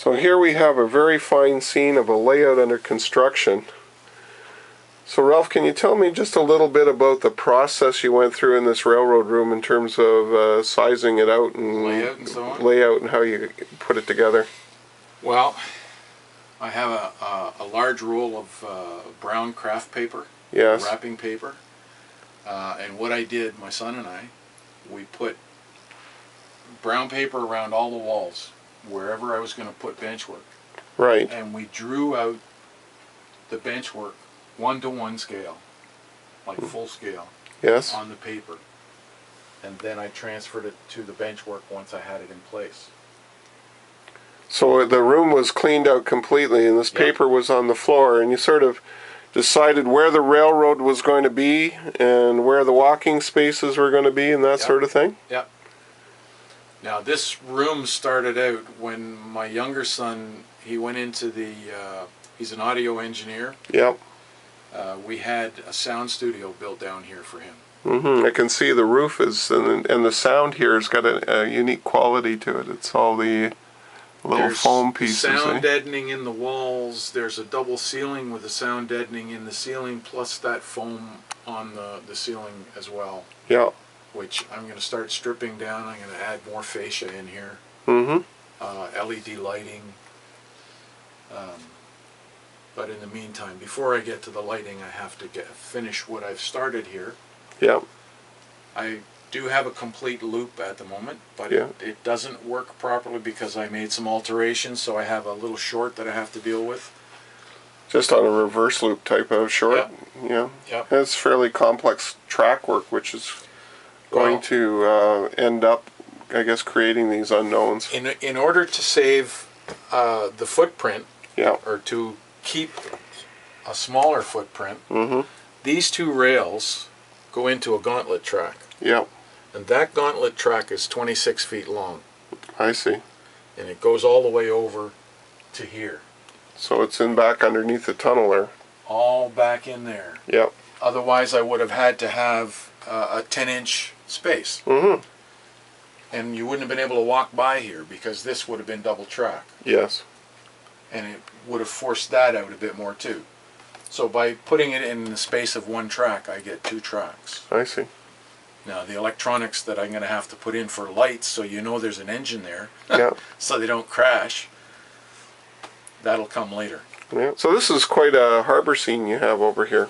So here we have a very fine scene of a layout under construction. So Ralph, can you tell me just a little bit about the process you went through in this railroad room in terms of sizing it out and layout and how you put it together? Well, I have a large roll of brown craft paper, yes, wrapping paper, and what I did, my son and I, we put brown paper around all the walls wherever I was going to put benchwork. Right. And we drew out the benchwork 1-to-1 scale, like full scale, yes, on the paper. And then I transferred it to the benchwork once I had it in place. So the room was cleaned out completely and this paper was on the floor, and you sort of decided where the railroad was going to be and where the walking spaces were going to be and that sort of thing? Yep. Now this room started out when my younger son, he went into the, he's an audio engineer. Yep. We had a sound studio built down here for him. I can see the roof is, and the sound here has got a unique quality to it. It's all the little foam pieces. There's sound deadening in the walls. There's a double ceiling with the sound deadening in the ceiling, plus that foam on the ceiling as well. Yeah. Which I'm going to start stripping down. I'm going to add more fascia in here. LED lighting. But in the meantime, before I get to the lighting, I have to finish what I've started here. Yeah. I do have a complete loop at the moment, but it doesn't work properly because I made some alterations, so I have a little short that I have to deal with. Just on a reverse loop type of short? Yep. Yeah. It's fairly complex track work, which is going to end up, I guess, creating these unknowns. In order to save the footprint, or to keep a smaller footprint, these two rails go into a gauntlet track. Yep. And that gauntlet track is 26 feet long. I see. And it goes all the way over to here. So it's in back underneath the tunnel there. All back in there. Yep. Otherwise I would have had to have a 10-inch space. And you wouldn't have been able to walk by here because this would have been double track. Yes. And it would have forced that out a bit more too. So by putting it in the space of one track, I get two tracks. I see. Now the electronics that I'm going to have to put in for lights, so you know there's an engine there, so they don't crash, that'll come later. Yeah. So this is quite a harbor scene you have over here,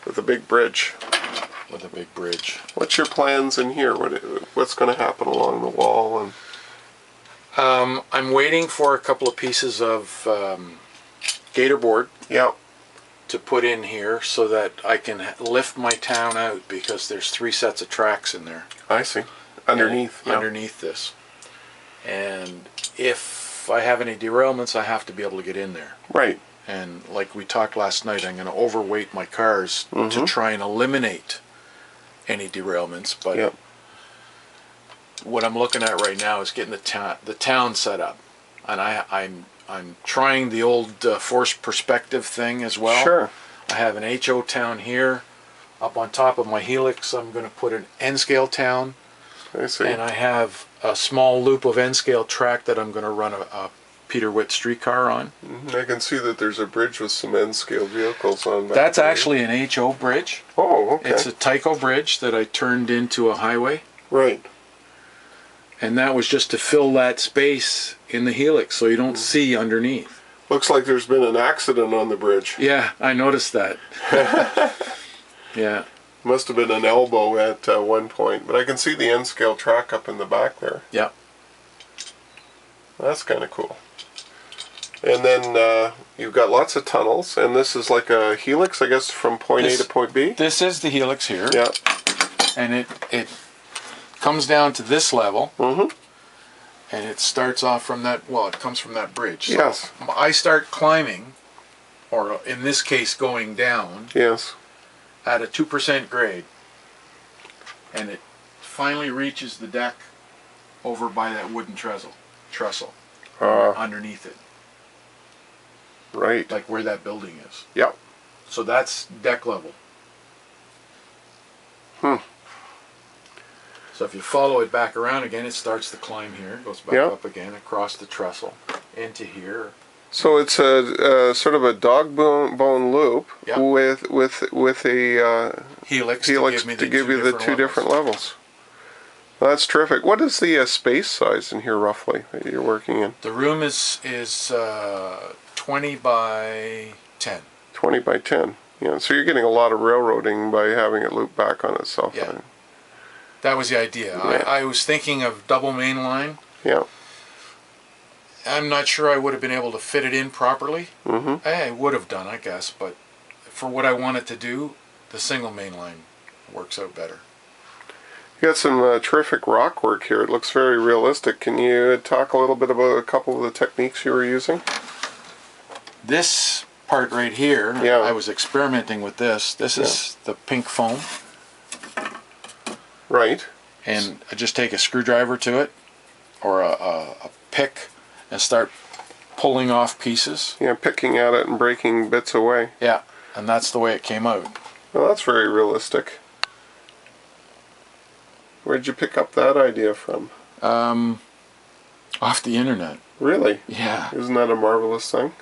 with a big bridge. With a big bridge. What's your plans in here? What's going to happen along the wall? And I'm waiting for a couple of pieces of gator board. To put in here so that I can lift my town out, because there's 3 sets of tracks in there. I see. Underneath. Underneath this. And if I have any derailments, I have to be able to get in there. Right. And like we talked last night, I'm going to overweight my cars to try and eliminate any derailments. But what I'm looking at right now is getting the town set up. And I'm trying the old forced perspective thing as well. Sure. I have an HO town here. Up on top of my helix, I'm going to put an N-scale town. I see. And I have a small loop of N-scale track that I'm going to run a Peter Witt streetcar on. I can see that there's a bridge with some N-scale vehicles on that. That's actually an HO bridge. Oh, okay. It's a Tyco bridge that I turned into a highway. Right. And that was just to fill that space in the helix so you don't see underneath. Looks like there's been an accident on the bridge. Yeah, I noticed that. Yeah. Must have been an elbow at one point, but I can see the N-scale track up in the back there. Yeah. That's kind of cool. And then you've got lots of tunnels, and this is like a helix, I guess, from point A to point B? This is the helix here. Yeah. And it comes down to this level. And it starts off from that, it comes from that bridge. So yes. I start climbing, or in this case going down. Yes. At a 2% grade. And it finally reaches the deck over by that wooden trestle underneath it. Right. Like where that building is. Yep. So that's deck level. So if you follow it back around again, it starts to climb here, goes back up again across the trestle into here. So it's a sort of a dog bone loop Yep. with a helix to give you the two different levels. Well, that's terrific. What is the space size in here roughly that you're working in? The room is 20 by 10. 20 by 10. Yeah, so you're getting a lot of railroading by having it loop back on itself. Yeah. That was the idea. Yeah. I was thinking of double main line. Yeah. I'm not sure I would have been able to fit it in properly. Mm-hmm. I would have done, I guess, but for what I wanted to do, the single main line works out better. You got some terrific rock work here. It looks very realistic. Can you talk a little bit about a couple of the techniques you were using? This part right here, yeah. I was experimenting with this. This is the pink foam. Right. And I just take a screwdriver to it, or a pick, and start pulling off pieces. Yeah, picking at it and breaking bits away. Yeah, and that's the way it came out. Well, that's very realistic. Where'd you pick up that idea from? Off the internet. Really? Yeah. Isn't that a marvelous thing?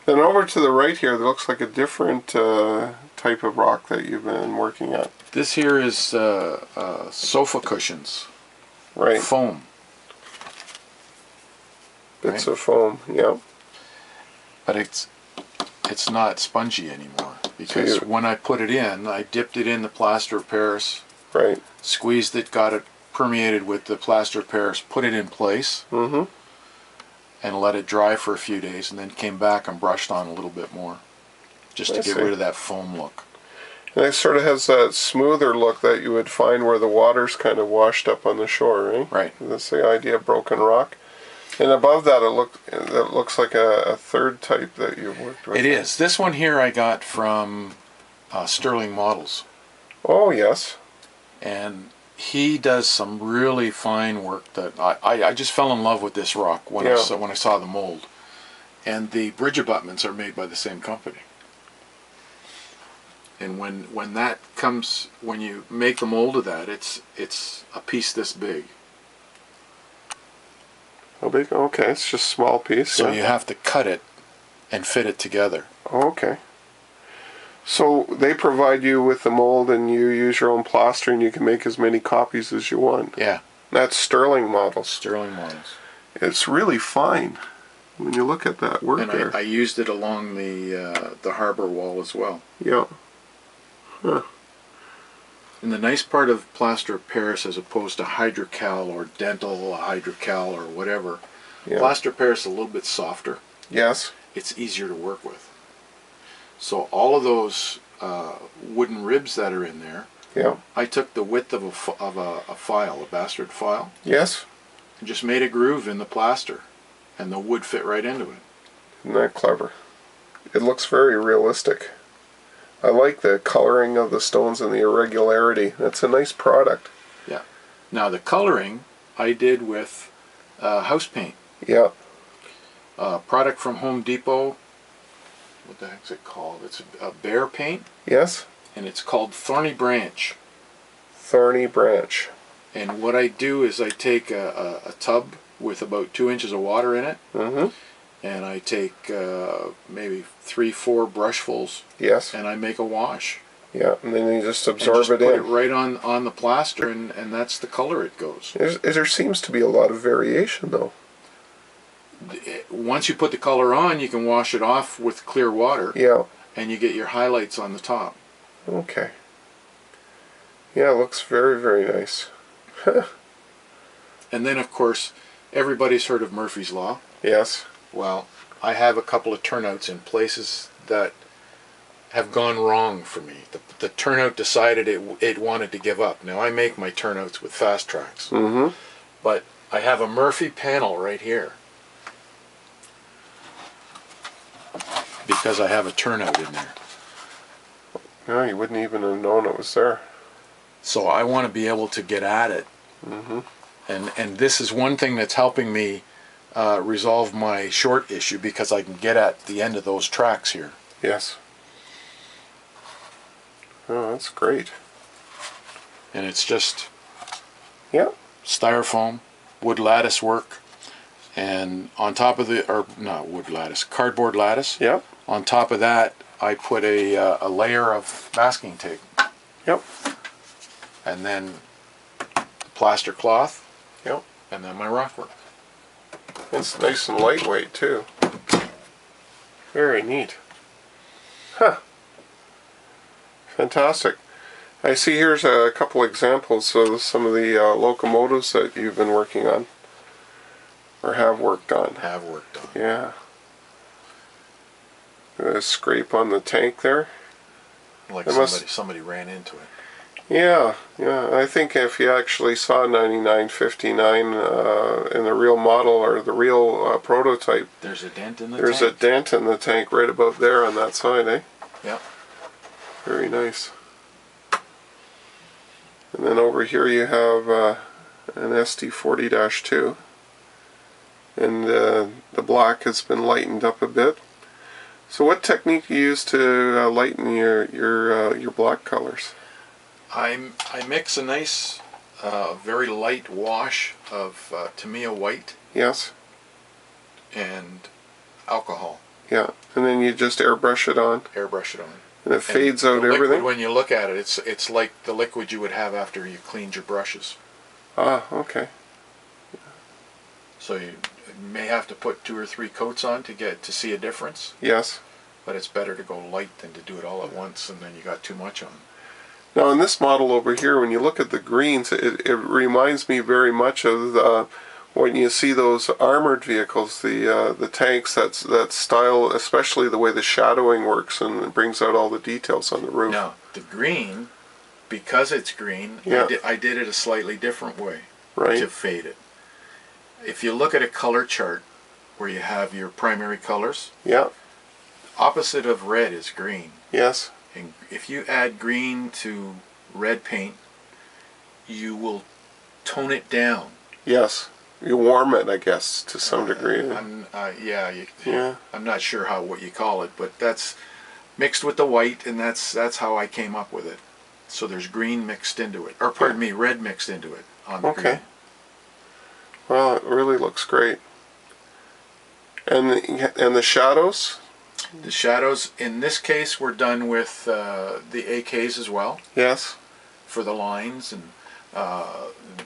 Then over to the right here, there looks like a different type of rock that you've been working at. This here is sofa cushions. Right. Foam. Bits of foam, yeah. But it's not spongy anymore, because when I put it in, I dipped it in the plaster of Paris. Right. Squeezed it, got it permeated with the plaster of Paris, put it in place, mm-hmm. and let it dry for a few days, and then came back and brushed on a little bit more, just to get rid of that foam look. And it sort of has that smoother look that you would find where the water's kind of washed up on the shore, right? Right. That's the idea of broken rock. And above that, it looks like a third type that you've worked with. It is. This one here I got from Sterling Models. Oh, yes. And he does some really fine work that I just fell in love with this rock when I saw the mold. And the bridge abutments are made by the same company. And when that comes, when you make the mold of that, it's a piece this big. How big? Okay, it's just a small piece. So you have to cut it and fit it together. Oh, okay. So they provide you with the mold and you use your own plaster and you can make as many copies as you want. Yeah. That's Sterling Models. Sterling Models. It's really fine when you look at that work there. And I used it along the harbor wall as well. Yeah. Huh. And the nice part of plaster of Paris, as opposed to hydrocal or dental hydrocal or whatever, plaster of Paris is a little bit softer. Yes. It's easier to work with. So all of those wooden ribs that are in there, I took the width of a file, a bastard file. Yes. And just made a groove in the plaster, and the wood fit right into it. Isn't that clever? It looks very realistic. I like the coloring of the stones and the irregularity. That's a nice product. Yeah. Now the coloring I did with house paint. Yeah. Product from Home Depot. What the heck's it called? It's a bear paint. Yes. And it's called Thorny Branch. Thorny Branch. And what I do is I take a tub with about 2 inches of water in it. Mm-hmm. And I take maybe 3-4 brushfuls. Yes. And I make a wash. Yeah, and then you just absorb it in. Put it right on the plaster, and that's the color it goes. There seems to be a lot of variation, though. Once you put the color on, you can wash it off with clear water. Yeah. And you get your highlights on the top. Okay. Yeah, it looks very, very nice. And then, of course, everybody's heard of Murphy's Law. Yes. Well, I have a couple of turnouts in places that have gone wrong for me. The turnout decided it wanted to give up. Now, I make my turnouts with fast tracks. Mm-hmm. But I have a Murphy panel right here, because I have a turnout in there. No, you wouldn't even have known it was there. So I want to be able to get at it. Mm-hmm. And this is one thing that's helping me resolve my short issue, because I can get at the end of those tracks here. Yes. Oh, that's great. And it's just styrofoam, wood lattice work, And on top of the, or not wood lattice, cardboard lattice. Yep. On top of that, I put a layer of masking tape. Yep. And then plaster cloth. Yep. And then my rockwork. It's nice and lightweight too. Very neat. Huh. Fantastic. I see here's a couple examples of some of the locomotives that you've been working on. Or have worked on. Have worked on. Yeah. A scrape on the tank there. Like somebody ran into it. Yeah, yeah. I think if you actually saw 9959 in the real model or the real prototype, there's a dent in the tank. There's a dent in the tank right above there on that side, eh? Yep. Very nice. And then over here you have an ST40-2. And the black has been lightened up a bit. So what technique do you use to lighten your black colors? I mix a nice, very light wash of Tamiya white. Yes. And alcohol. Yeah, and then you just airbrush it on. Airbrush it on. And it fades out everything. Liquid, when you look at it, it's like the liquid you would have after you cleaned your brushes. Ah, okay. So you may have to put 2 or 3 coats on to see a difference. Yes. But it's better to go light than to do it all at once, and then you got too much on. Now in this model over here, when you look at the greens, it reminds me very much of when you see those armored vehicles, the tanks. That style, especially the way the shadowing works, and it brings out all the details on the roof. Now the green, because it's green, yeah. I did it a slightly different way right. to fade it. If you look at a color chart where you have your primary colors, yeah, opposite of red is green. Yes. And if you add green to red paint, you will tone it down. Yes. You warm it, I guess, to some degree. Yeah. I'm not sure what you call it, but that's mixed with the white, and that's how I came up with it. So there's green mixed into it, or pardon me, red mixed into it on the green. Well, it really looks great. And the shadows? The shadows, in this case, were done with the AKs as well. Yes. For the lines, and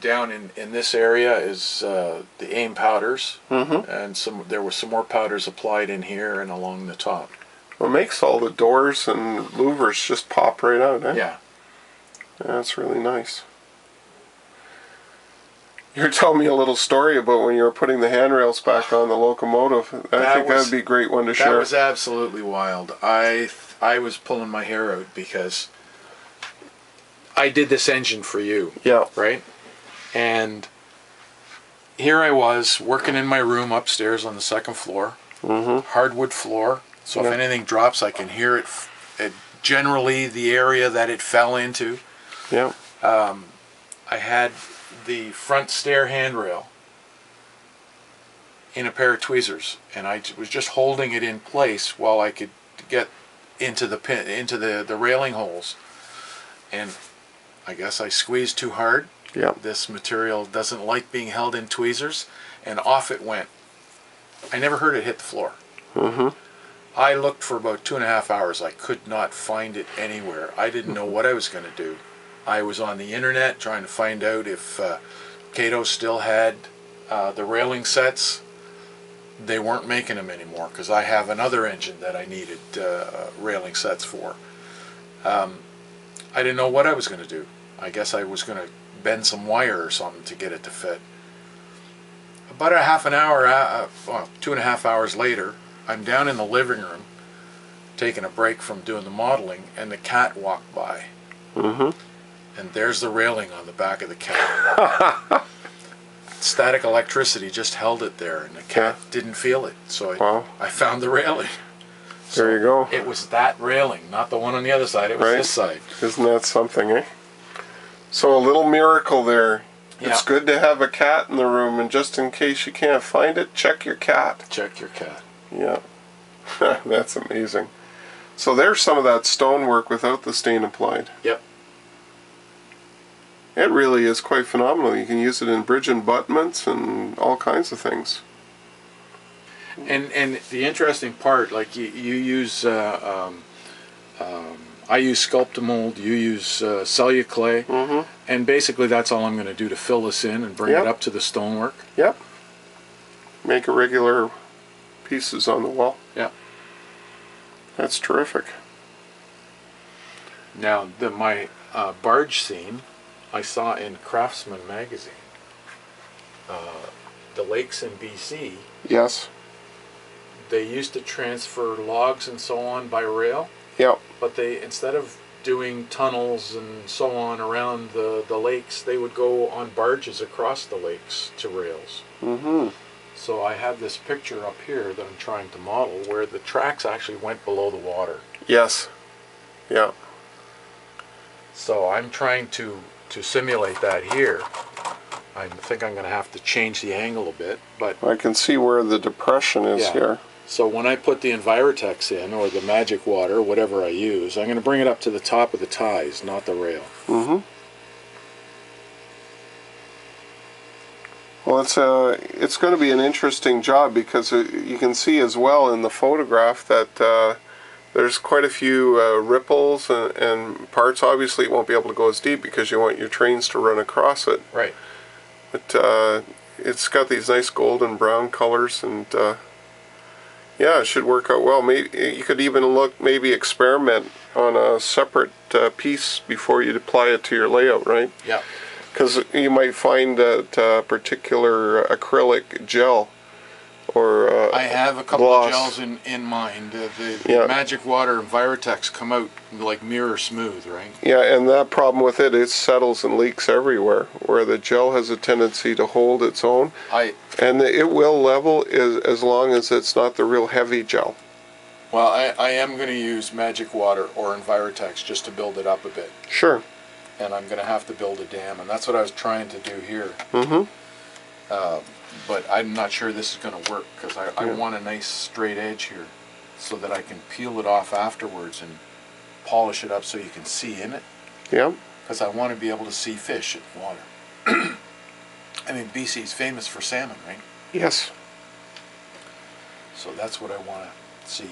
down in this area is the aim powders, and there were some more powders applied in here and along the top. Well, it makes all the doors and louvers just pop right out, eh? Yeah. That's really nice. You're telling me a little story about when you were putting the handrails back on the locomotive. I think that would be a great one to share. That was absolutely wild. I was pulling my hair out because I did this engine for you. Yeah. Right? And here I was working in my room upstairs on the second floor. Hardwood floor. So if anything drops, I can hear it. Generally, the area that it fell into. Yeah. I had the front stair handrail in a pair of tweezers, and I was just holding it in place while I could get into the railing holes. And I guess I squeezed too hard. Yeah. This material doesn't like being held in tweezers, and off it went. I never heard it hit the floor. I looked for about 2.5 hours. I could not find it anywhere. I didn't know what I was going to do. I was on the internet trying to find out if Kato still had the railing sets. They weren't making them anymore because I have another engine that I needed railing sets for. I didn't know what I was going to do. I guess I was going to bend some wire or something to get it to fit. About a half an hour, 2.5 hours later, I'm down in the living room taking a break from doing the modeling, and the cat walked by. And there's the railing on the back of the cat. Static electricity just held it there, and the cat didn't feel it. So I found the railing. So there you go. It was that railing, not the one on the other side. It was this side. Isn't that something, eh? So a little miracle there. Yeah. It's good to have a cat in the room, and just in case you can't find it, check your cat. Check your cat. Yeah. That's amazing. So there's some of that stonework without the stain applied. Yep. It really is quite phenomenal. You can use it in bridge abutments and all kinds of things. And the interesting part, like you use, I use Sculptamold, you use Celluclay, and basically that's all I'm going to do to fill this in and bring it up to the stonework. Yep. Make irregular pieces on the wall. Yeah. That's terrific. Now, my barge scene I saw in Craftsman magazine. The lakes in BC. Yes. They used to transfer logs and so on by rail. Yep. But they, instead of doing tunnels and so on around the lakes, they would go on barges across the lakes to rails. So I have this picture up here that I'm trying to model where the tracks actually went below the water. Yes. Yeah. So I'm trying to simulate that here. I think I'm going to have to change the angle a bit, but I can see where the depression is here. So when I put the Envirotex in, or the Magic Water, whatever I use, I'm going to bring it up to the top of the ties, not the rail. Well, it's going to be an interesting job because you can see as well in the photograph that there's quite a few ripples and parts. Obviously, it won't be able to go as deep because you want your trains to run across it. Right. But it's got these nice golden brown colors, and yeah, it should work out well. Maybe you could even maybe experiment on a separate piece before you apply it to your layout, right? Yeah. Because you might find that particular acrylic gel or I have a couple gloss. of gels in mind. The Magic Water and Envirotex come out like mirror smooth, right? Yeah, and that problem with it settles and leaks everywhere, where the gel has a tendency to hold its own. And it will level as long as it's not the real heavy gel. Well, I am going to use Magic Water or Envirotex just to build it up a bit. Sure. And I'm going to have to build a dam, and that's what I was trying to do here. But I'm not sure this is going to work because I want a nice straight edge here so that I can peel it off afterwards and polish it up so you can see in it. Yeah. Because I want to be able to see fish in the water. I mean, BC is famous for salmon, right? Yes. So that's what I want to see.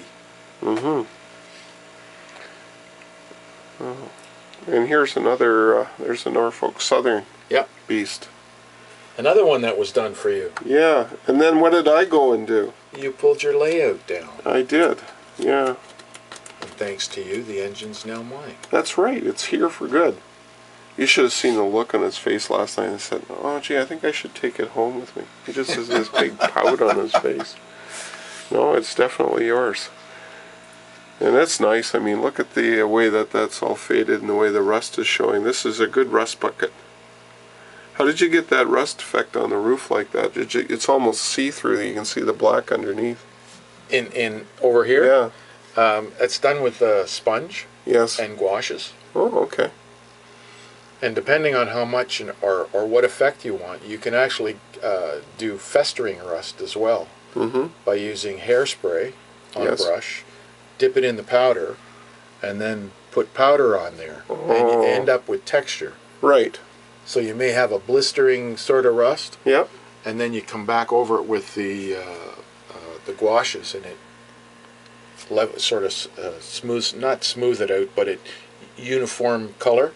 And here's another, there's a Norfolk Southern beast. Another one that was done for you. Yeah, and then what did I go and do? You pulled your layout down. I did, yeah. And thanks to you, the engine's now mine. That's right, it's here for good. You should have seen the look on his face last night. I said, oh gee, I think I should take it home with me. He just has this big pout on his face. No, it's definitely yours. And that's nice. I mean, look at the way that's all faded and the way the rust is showing. This is a good rust bucket. How did you get that rust effect on the roof like that? It's almost see-through. You can see the black underneath. In over here? Yeah. It's done with sponge. Yes. And gouaches. Oh, okay. And depending on how much or what effect you want, you can actually do festering rust as well by using hairspray on a brush, dip it in the powder, and then put powder on there, and you end up with texture. Right. So you may have a blistering sort of rust. Yep. And then you come back over it with the gouaches, and it sort of smooths, not smooth it out, but it uniform color.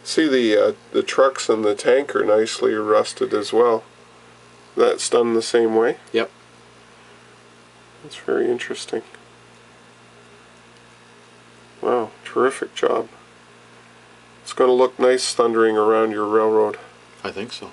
See the trucks and the tank are nicely rusted as well. That's done the same way? Yep. That's very interesting. Wow, terrific job. It's going to look nice thundering around your railroad. I think so.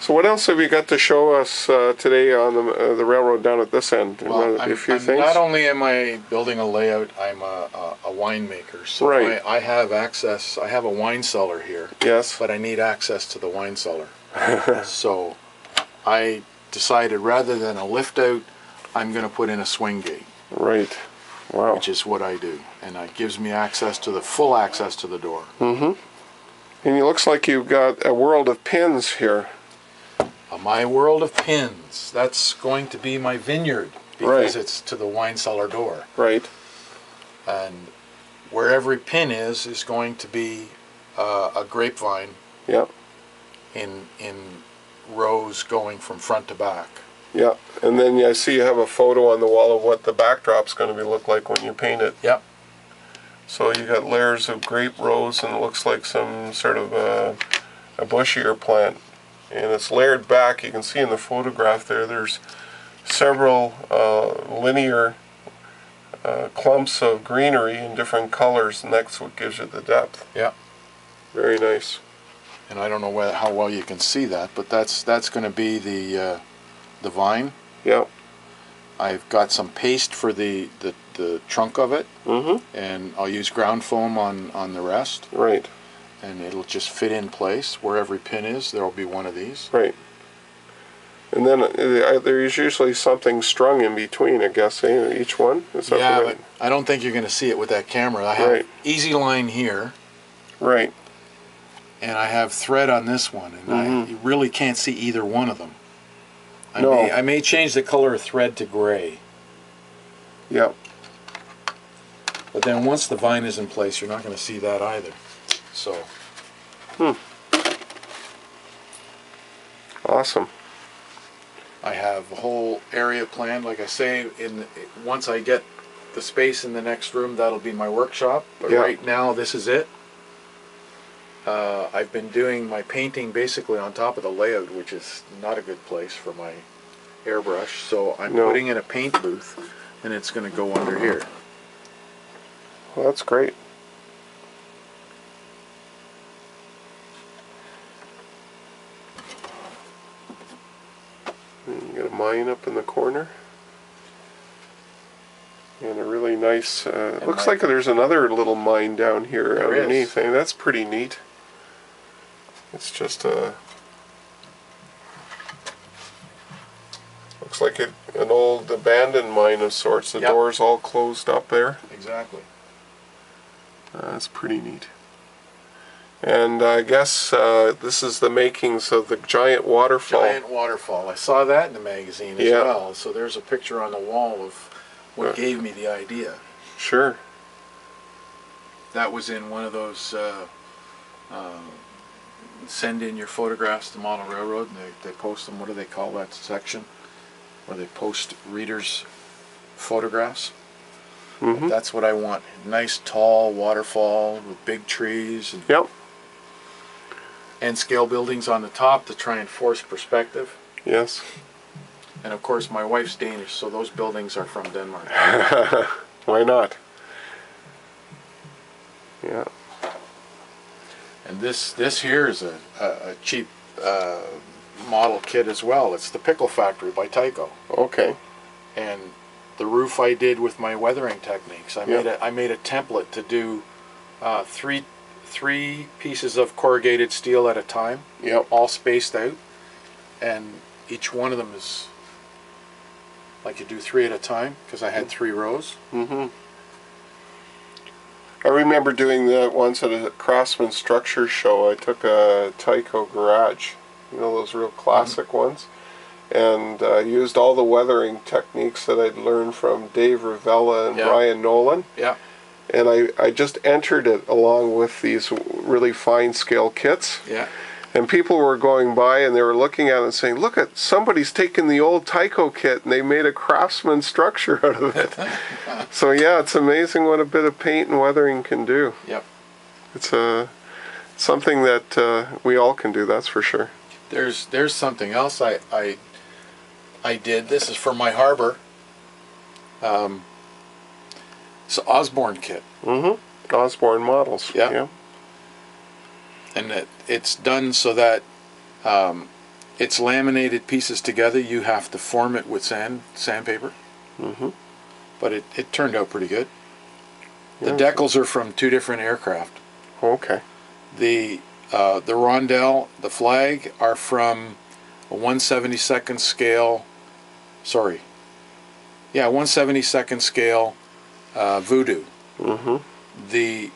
So what else have you got to show us today on the railroad down at this end? Well, things? Not only am I building a layout, I'm a winemaker. So I have access. I have a wine cellar here. Yes. But I need access to the wine cellar. So I decided rather than a lift out, I'm going to put in a swing gate. Right. Wow. Which is what I do, and it gives me access to the full access to the door. And it looks like you've got a world of pins here. My world of pins. That's going to be my vineyard because it's to the wine cellar door. Right. And where every pin is going to be a grapevine. Yep. In rows going from front to back. Yeah, and then I see you have a photo on the wall of what the backdrop's going to look like when you paint it. Yep. So you got layers of grape rose, and it looks like some sort of a bushier plant. And it's layered back. You can see in the photograph there's several linear clumps of greenery in different colors, and that's what gives you the depth. Yeah. Very nice. And I don't know how well you can see that, but that's going to be the vine. Yeah. I've got some paste for the trunk of it, and I'll use ground foam on the rest. Right. And it'll just fit in place. Where every pin is, there will be one of these. Right. And then there's usually something strung in between, I guess, each one? Is that Yeah, right? but I don't think you're going to see it with that camera. I have easy line here. Right. And I have thread on this one, and you really can't see either one of them. I may change the color of thread to gray. Yep. But then once the vine is in place, you're not going to see that either. So. Awesome. I have a whole area planned. Like I say, once I get the space in the next room, that'll be my workshop. But right now, this is it. I've been doing my painting basically on top of the layout, which is not a good place for my airbrush. So I'm putting in a paint booth, and it's going to go under here. Well, that's great. And you got a mine up in the corner. And a really nice, looks like there's another little mine down here underneath. And that's pretty neat. It's just looks like an old abandoned mine of sorts. The door's all closed up there. Exactly. That's pretty neat. And I guess this is the makings of the giant waterfall. Giant waterfall. I saw that in the magazine as well. So there's a picture on the wall of what gave me the idea. Sure. That was in one of those send in your photographs to Model Railroad, and they post them. What do they call that section? Where they post readers' photographs. That's what I want. Nice tall waterfall with big trees and scale buildings on the top to try and force perspective. Yes. And of course my wife's Danish, so those buildings are from Denmark. Why not? Yeah. And this here is a cheap model kit as well. It's the Pickle Factory by Tyco. Okay. And the roof I did with my weathering techniques. I made a template to do three pieces of corrugated steel at a time. All spaced out, and each one of them is like you do 3 at a time because I had 3 rows. I remember doing that once at a Craftsman Structure show. I took a Tyco garage, you know, those real classic ones, and used all the weathering techniques that I'd learned from Dave Ravella and Brian Nolan. And I just entered it along with these really fine scale kits. And people were going by and they were looking at it and saying, look, at somebody's taken the old Tyco kit and they made a Craftsman Structure out of it. So yeah, it's amazing what a bit of paint and weathering can do. It's something that we all can do, that's for sure. There's something else I did. This is for my harbor. It's an Osborne kit. Osborne models. And it's done so that it's laminated pieces together. You have to form it with sandpaper. But it turned out pretty good. The decals are from 2 different aircraft. Okay. The rondelle, the flag, are from a 1/72nd scale. Sorry. Yeah, 1/72nd scale Voodoo. The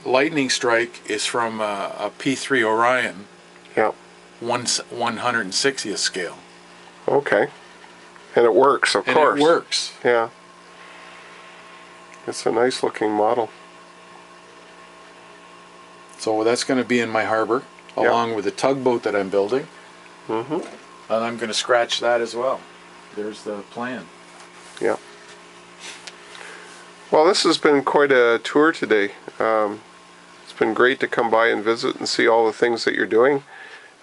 lightning strike is from a P3 Orion. 1/160th scale. Okay. And it works, of course. It works. Yeah. It's a nice looking model. So that's going to be in my harbor, along with the tugboat that I'm building. Mm-hmm. And I'm going to scratch that as well. There's the plan. Yeah. Well, this has been quite a tour today. It's been great to come by and visit and see all the things that you're doing.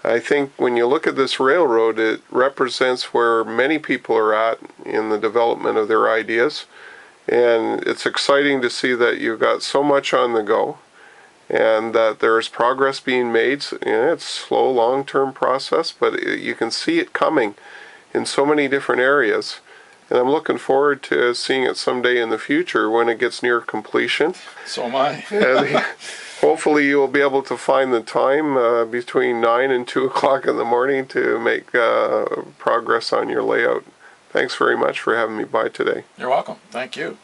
I think when you look at this railroad, it represents where many people are at in the development of their ideas. And it's exciting to see that you've got so much on the go and that there's progress being made. It's a slow, long-term process, but you can see it coming in so many different areas. And I'm looking forward to seeing it someday in the future when it gets near completion. So am I. And hopefully you will be able to find the time between 9 and 2 o'clock in the morning to make progress on your layout. Thanks very much for having me by today. You're welcome. Thank you.